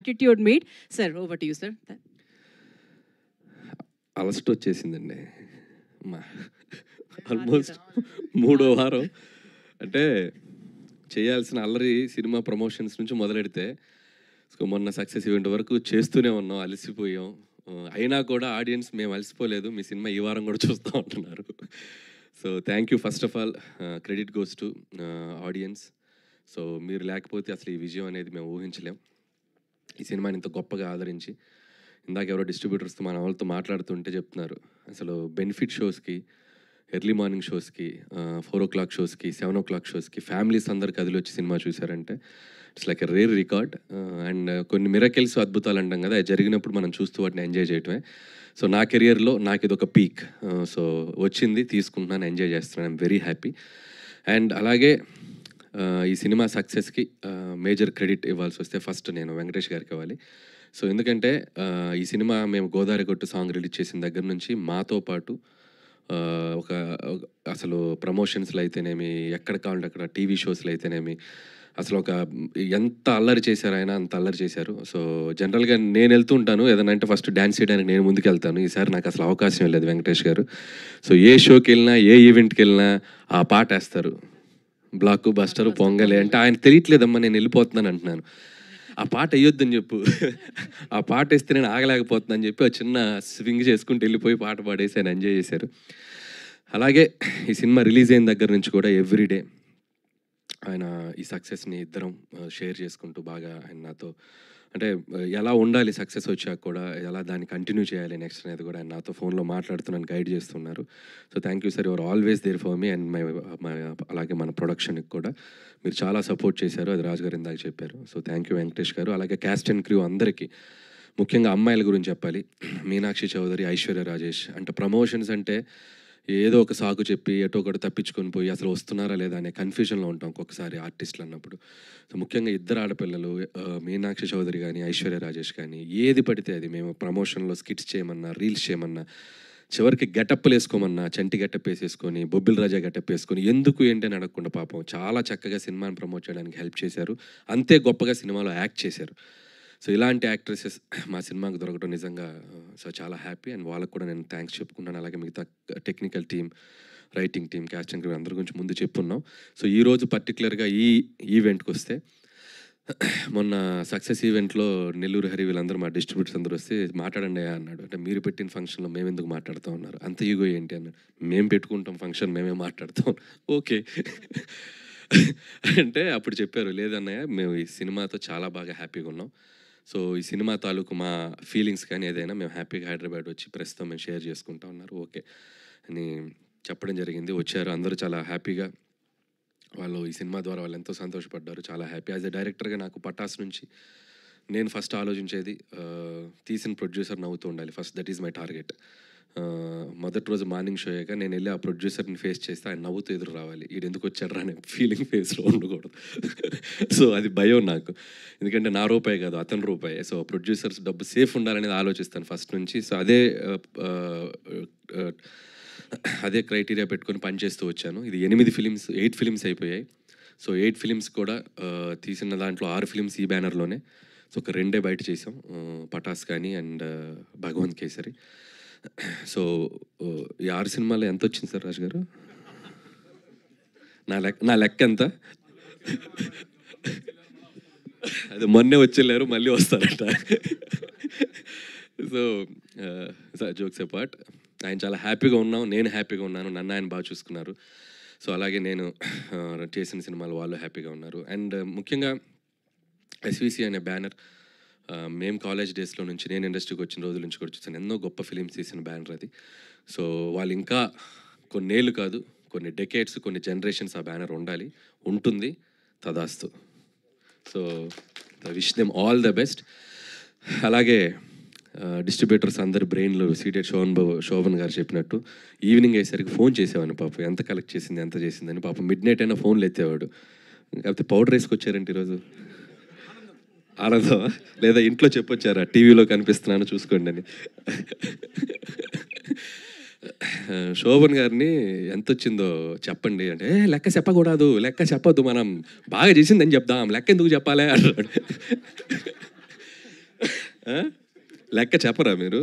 attitude made. Sir, over to you, sir. అలస్ట్ వచ్చేసిందండి almost 3వ వారం. అంటే చేయాల్సిన అల్లరి సినిమా ప్రమోషన్స్ నుంచి మొదలెడితే మొన్న సక్సెస్ ఈవెంట్ వరకు చేస్తూనే ఉన్నాం, అలసిపోయాం. అయినా కూడా ఆడియన్స్ మేము అలసిపోలేదు, మీ సినిమా ఈ వారం కూడా చూస్తూ ఉంటున్నారు. So thank you. First of all credit goes to audience. So మీరు లేకపోతే అసలు ఈ విజయం అనేది మేము ఊహించలేం. ఈ సినిమాని ఇంత గొప్పగా ఆదరించి, ఇందాక ఎవరో డిస్ట్రిబ్యూటర్స్తో మన వాళ్ళతో మాట్లాడుతుంటే చెప్తున్నారు, అసలు బెనిఫిట్ షోస్కి, ఎర్లీ మార్నింగ్ షోస్కి, 4 o'clock షోస్కి, 7 o'clock షోస్కి ఫ్యామిలీస్ అందరు కదిలి వచ్చి సినిమా చూసారంటే it's like a rare record. And కొన్ని మిరకిల్స్, అద్భుతాలు అంటాం కదా, అది జరిగినప్పుడు మనం చూస్తూ వాటిని ఎంజాయ్ చేయటమే. సో నా కెరియర్లో నాకు ఇది ఒక పీక్. సో వచ్చింది, తీసుకుంటున్నాను, ఎంజాయ్ చేస్తున్నాను. I'm very happy. అండ్ అలాగే ఈ సినిమా సక్సెస్కి మేజర్ క్రెడిట్ ఇవ్వాల్సి వస్తే ఫస్ట్ నేను వెంకటేష్ గారికి ఇవ్వాలి. సో ఎందుకంటే ఈ సినిమా మేము గోదావరి కొట్టు సాంగ్ రిలీజ్ చేసిన దగ్గర నుంచి మాతో పాటు ఒక అసలు ప్రమోషన్స్లో అయితేనేమి, ఎక్కడ కావాలంటే అక్కడ టీవీ షోస్లో అయితేనేమి, అసలు ఒక ఎంత అల్లరి చేశారు ఆయన, అంత అల్లరి చేశారు. సో జనరల్గా నేను వెళ్తూ ఉంటాను ఏదైనా అంటే ఫస్ట్ డ్యాన్స్ చేయడానికి నేను ముందుకు వెళ్తాను. ఈసారి నాకు అసలు అవకాశం లేదు వెంకటేష్ గారు. సో ఏ షోకి వెళ్ళినా, ఏ ఈవెంట్కి వెళ్ళినా ఆ పాట వేస్తారు, బ్లాక్ బస్టర్ పొంగలే అంటే. ఆయన తెలియట్లేదమ్మా నేను వెళ్ళిపోతున్నాను అంటున్నాను, ఆ పాట వేయొద్దని చెప్పు, ఆ పాట వేస్తే నేను ఆగలేకపోతున్నాను అని చెప్పి ఆ చిన్న స్వింగ్ చేసుకుంటూ వెళ్ళిపోయి పాట పాడేసి ఆయన ఎంజాయ్ చేశారు. అలాగే ఈ సినిమా రిలీజ్ అయిన దగ్గర నుంచి కూడా ఎవ్రీడే ఆయన ఈ సక్సెస్ని ఇద్దరం షేర్ చేసుకుంటూ బాగా ఆయన నాతో అంటే ఎలా ఉండాలి సక్సెస్ వచ్చాక కూడా, ఎలా దాన్ని కంటిన్యూ చేయాలి నెక్స్ట్ అనేది కూడా ఆయన నాతో ఫోన్లో మాట్లాడుతున్నాను, గైడ్ చేస్తున్నారు. So thank you sir, your always there for me. And అలాగే మన ప్రొడక్షన్కి కూడా మీరు చాలా సపోర్ట్ చేశారు, అది రాజు గారు ఇందాక చెప్పారు. సో థ్యాంక్ యూ వెంకటేష్ గారు. అలాగే క్యాస్ట్ అండ్ క్రూ అందరికీ, ముఖ్యంగా అమ్మాయిల గురించి చెప్పాలి. మీనాక్షి చౌదరి, ఐశ్వర్య రాజేష్. అంటే ప్రమోషన్స్ అంటే ఏదో ఒక సాకు చెప్పి ఎటో ఒకటి తప్పించుకొని పోయి అసలు వస్తున్నారా లేదా అనే కన్ఫ్యూజన్లో ఉంటాం ఒక్కొక్కసారి ఆర్టిస్టులు అన్నప్పుడు. సో ముఖ్యంగా ఇద్దరు ఆడపిల్లలు, మీనాక్షి చౌదరి కానీ ఐశ్వర్య రాజేష్ కానీ, ఏది పడితే అది మేము ప్రమోషన్లో స్కిట్స్ చేయమన్నా, రీల్స్ చేయమన్నా, చివరికి గెటప్లు వేసుకోమన్నా చంటి గెటప్ వేసేసుకొని, బొబ్బిల్ రాజా గెటప్ వేసుకొని, ఎందుకు ఏంటి అని అడగకుండా పాపం చాలా చక్కగా సినిమాని ప్రమోట్ చేయడానికి హెల్ప్ చేశారు. అంతే గొప్పగా సినిమాలో యాక్ట్ చేశారు. సో ఇలాంటి యాక్ట్రెసెస్ మా సినిమాకు దొరకడం నిజంగా సో చాలా హ్యాపీ. అండ్ వాళ్ళకు కూడా నేను థ్యాంక్స్ చెప్పుకుంటాను. అలాగే మిగతా technical team, writing team, casting crew అందరి గురించి ముందు చెప్పున్నాం. సో ఈరోజు పర్టికులర్గా ఈ ఈవెంట్కి వస్తే, మొన్న సక్సెస్ ఈవెంట్లో నెల్లూరు హరి వీళ్ళందరూ మా డిస్ట్రిబ్యూటర్స్ అందరూ వస్తే మాట్లాడండి అన్నాడు. అంటే మీరు పెట్టిన ఫంక్షన్లో మేము ఎందుకు మాట్లాడుతూ ఉన్నారు, అంత ఈగో ఏంటి అన్నాడు. మేము పెట్టుకుంటాం ఫంక్షన్, మేమే మాట్లాడుతాం. ఓకే అంటే అప్పుడు చెప్పారు, లేదన్నయ్య మేము ఈ సినిమాతో చాలా బాగా హ్యాపీగా ఉన్నాం. సో ఈ సినిమా తాలూకు మా ఫీలింగ్స్ కానీ ఏదైనా మేము హ్యాపీగా హైదరాబాద్ వచ్చి ప్రస్తుతం మేము షేర్ చేసుకుంటా ఉన్నారు, ఓకే అని చెప్పడం జరిగింది. వచ్చారు అందరూ చాలా హ్యాపీగా, వాళ్ళు ఈ సినిమా ద్వారా వాళ్ళు ఎంతో సంతోషపడ్డారు, చాలా హ్యాపీ. యాజ్ ఎ డైరెక్టర్గా నాకు పటాస్ నుంచి నేను ఫస్ట్ ఆలోచించేది తీసిన ప్రొడ్యూసర్ నవ్వుతూ ఉండాలి first, that is my target. మొదటి రోజు మార్నింగ్ షో అయ్యాక నేను వెళ్ళి ఆ ప్రొడ్యూసర్ని ఫేస్ చేస్తే ఆయన నవ్వుతూ ఎదురు రావాలి, వీడు ఎందుకు వచ్చాడు అనే ఫీలింగ్ ఫేస్లో ఉండకూడదు. సో అది భయం నాకు, ఎందుకంటే నా రూపాయి కాదు అతని రూపాయి. సో ప్రొడ్యూసర్స్ డబ్బు సేఫ్ ఉండాలనేది ఆలోచిస్తాను ఫస్ట్ నుంచి. సో అదే క్రైటీరియా పెట్టుకొని పనిచేస్తూ వచ్చాను. ఇది 8 ఫిలిమ్స్ అయిపోయాయి. సో 8 ఫిలిమ్స్ కూడా తీసిన దాంట్లో 6 ఫిలిమ్స్ ఈ బ్యానర్లోనే. సో ఒక 2 బయట చేసాం, పటాస్ కానీ అండ్ భగవంత్ కేసరి. సో ఈ 6 సినిమాలు ఎంత వచ్చింది సార్ రాజు గారు? నా లెక్క ఎంత? అది మొన్నే వచ్చేళ్ళారు, మళ్ళీ వస్తారట. సో జోక్స్ అపార్ట్, ఆయన చాలా హ్యాపీగా ఉన్నాం, నేను హ్యాపీగా ఉన్నాను, నన్ను ఆయన బాగా చూసుకున్నారు. సో అలాగే నేను చేసిన సినిమాలు వాళ్ళు హ్యాపీగా ఉన్నారు. అండ్ ముఖ్యంగా ఎస్విసి అనే బ్యానర్ మేము కాలేజ్ డేస్లో నుంచి, నేను ఇండస్ట్రీకి వచ్చిన రోజుల నుంచి కూడా చూసాను, ఎన్నో గొప్ప ఫిలిమ్స్ తీసిన బ్యానర్ అది. సో వాళ్ళు ఇంకా కొన్నేళ్ళు కాదు, కొన్ని డెకేడ్స్, కొన్ని జనరేషన్స్ ఆ బ్యానర్ ఉండాలి, ఉంటుంది, తదాస్తు. So wish them all the best. అలాగే డిస్ట్రిబ్యూటర్స్ అందరి బ్రెయిన్లో సీటెడ్ శోభన్ గారు చెప్పినట్టు ఈవినింగ్ అయ్యేసరికి ఫోన్ చేసేవాడిని, పాపం ఎంత కలెక్ట్ చేసింది, ఎంత చేసిందని. పాపం మిడ్-నైట్ అయినా ఫోన్లు ఎత్తేవాడు. కాకపోతే పౌడర్ వేసుకొచ్చారంటే ఈరోజు ఆనందం, లేదా ఇంట్లో చెప్పొచ్చారా టీవీలో కనిపిస్తున్నాను చూసుకోండి అని. శోభన్ గారిని ఎంత వచ్చిందో చెప్పండి అంటే, లెక్క చెప్పకూడదు, లెక్క చెప్పొద్దు, మనం బాగా చేసిందని చెప్దాం, లెక్క ఎందుకు చెప్పాలి అన్నాడు. లెక్క చెప్పరా మీరు?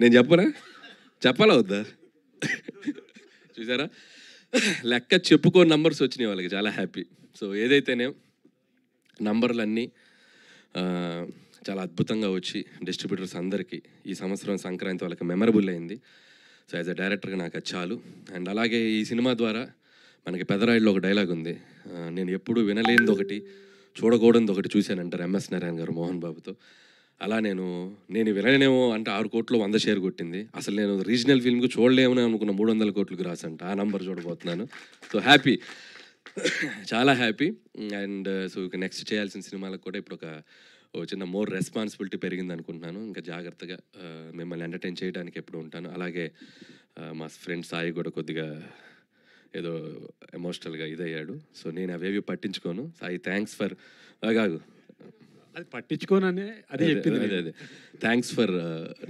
నేను చెప్పరా? చెప్పాలా వద్దా? చూసారా, లెక్క చెప్పుకో నంబర్స్ వచ్చినాయి వాళ్ళకి, చాలా హ్యాపీ. సో ఏదైతేనే నంబర్లన్నీ చాలా అద్భుతంగా వచ్చి డిస్ట్రిబ్యూటర్స్ అందరికీ ఈ సంవత్సరం సంక్రాంతి వాళ్ళకి మెమరబుల్ అయింది. సో యాజ్ అ డైరెక్టర్గా నాకు అది చాలు. అండ్ అలాగే ఈ సినిమా ద్వారా మనకి పెదరాయుడులో ఒక డైలాగ్ ఉంది, నేను ఎప్పుడు వినలేనిది ఒకటి చూడకూడదు ఒకటి చూశానంటారు ఎంఎస్ నారాయణ గారు మోహన్ బాబుతో. అలా నేను వినలేనేమో అంటే 6 కోట్లు 100 షేర్ కొట్టింది. అసలు నేను రీజనల్ ఫిల్మ్కి చూడలేమని అనుకున్న 300 కోట్లకు రాసంట. ఆ నంబర్ చూడబోతున్నాను. సో హ్యాపీ, చాలా హ్యాపీ. అండ్ సో ఇక నెక్స్ట్ చేయాల్సిన సినిమాలకు కూడా ఇప్పుడు ఒక చిన్న మోర్ రెస్పాన్సిబిలిటీ పెరిగింది అనుకుంటున్నాను. ఇంకా జాగ్రత్తగా మిమ్మల్ని ఎంటర్టైన్ చేయడానికి ఎప్పుడు ఉంటాను. అలాగే మా ఫ్రెండ్ సాయి కూడా కొద్దిగా ఏదో ఎమోషనల్గా ఇదయ్యాడు. సో నేను అవేవి పట్టించుకోను. సాయి థ్యాంక్స్ ఫర్ కాదు అది పట్టించుకోననే అదే చెప్పింది. అదే థ్యాంక్స్ ఫర్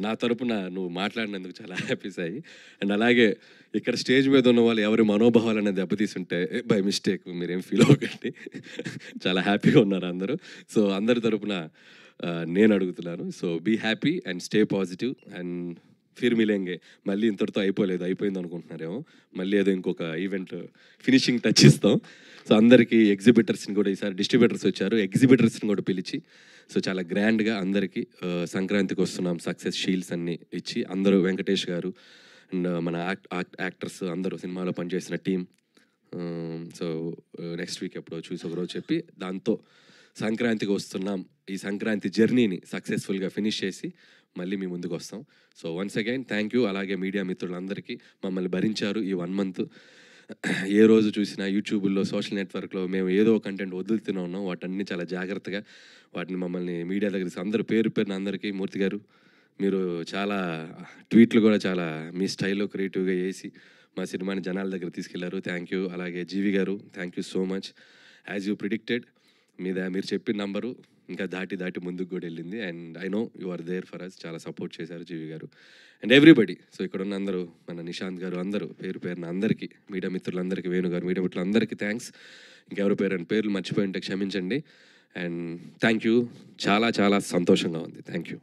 నా తరపున నువ్వు మాట్లాడినందుకు చాలా హ్యాపీ సాయి. అండ్ అలాగే ఇక్కడ స్టేజ్ మీద ఉన్న వాళ్ళు ఎవరి మనోభావాలనే దెబ్బతీసుంటే బై మిస్టేక్ మీరేం ఫీల్ అవ్వకండి. చాలా హ్యాపీగా ఉన్నారు అందరూ. సో అందరి తరపున నేను అడుగుతున్నాను. So be happy and stay positive and ఫిర్ మిలేంగే. మళ్ళీ ఇంతటితో అయిపోయింది అనుకుంటున్నారేమో, మళ్ళీ ఏదో ఇంకొక ఈవెంట్ ఫినిషింగ్ టచ్ ఇస్తాం. సో అందరికీ ఎగ్జిబిటర్స్ని కూడా, ఈసారి డిస్ట్రిబ్యూటర్స్ వచ్చారు, ఎగ్జిబిటర్స్ని కూడా పిలిచి సో చాలా గ్రాండ్గా అందరికీ సంక్రాంతికి వస్తున్నాం సక్సెస్ షీల్డ్స్ అన్నీ ఇచ్చి, అందరూ వెంకటేష్ గారు అండ్ మన యాక్టర్స్ అందరూ సినిమాలో పనిచేసిన టీం. సో నెక్స్ట్ వీక్ ఎప్పుడో చూసి ఒకరోజు చెప్పి దాంతో సంక్రాంతికి వస్తున్నాం, ఈ సంక్రాంతి జర్నీని సక్సెస్ఫుల్గా ఫినిష్ చేసి మళ్ళీ మీ ముందుకు వస్తాం. So once again thank you. అలాగే మీడియా మిత్రులందరికీ మమ్మల్ని భరించారు ఈ 1 month. ఏ రోజు చూసినా యూట్యూబ్లో సోషల్ నెట్వర్క్లో మేము ఏదో కంటెంట్ వదులుతూనే ఉన్నాం. వాటన్ని చాలా జాగ్రత్తగా వాటిని మమ్మల్ని మీడియా దగ్గర అందరూ పేరున అందరికీ, మూర్తి గారు మీరు చాలా ట్వీట్లు కూడా చాలా మీ స్టైల్లో క్రియేటివ్గా వేసి మా సినిమాని జనాల దగ్గర తీసుకెళ్లారు. Thank you. అలాగే జీవి గారు thank you so much. As you predicted మీరు చెప్పిన నంబరు ఇంకా దాటి ముందుకు కూడా వెళ్ళింది. And I know you are there for us. చాలా సపోర్ట్ చేశారు జీవి గారు అండ్ ఎవ్రీబడి. సో ఇక్కడ ఉన్న అందరూ, మన నిశాంత్ గారు అందరూ పేరున అందరికీ, మీడియా మిత్రులందరికీ, వేణు గారు, మీడియా మిత్రులందరికీ థ్యాంక్స్. ఇంకెవరి పేర్లు మర్చిపోయి ఉంటే క్షమించండి. And thank you. చాలా సంతోషంగా ఉంది. Thank you.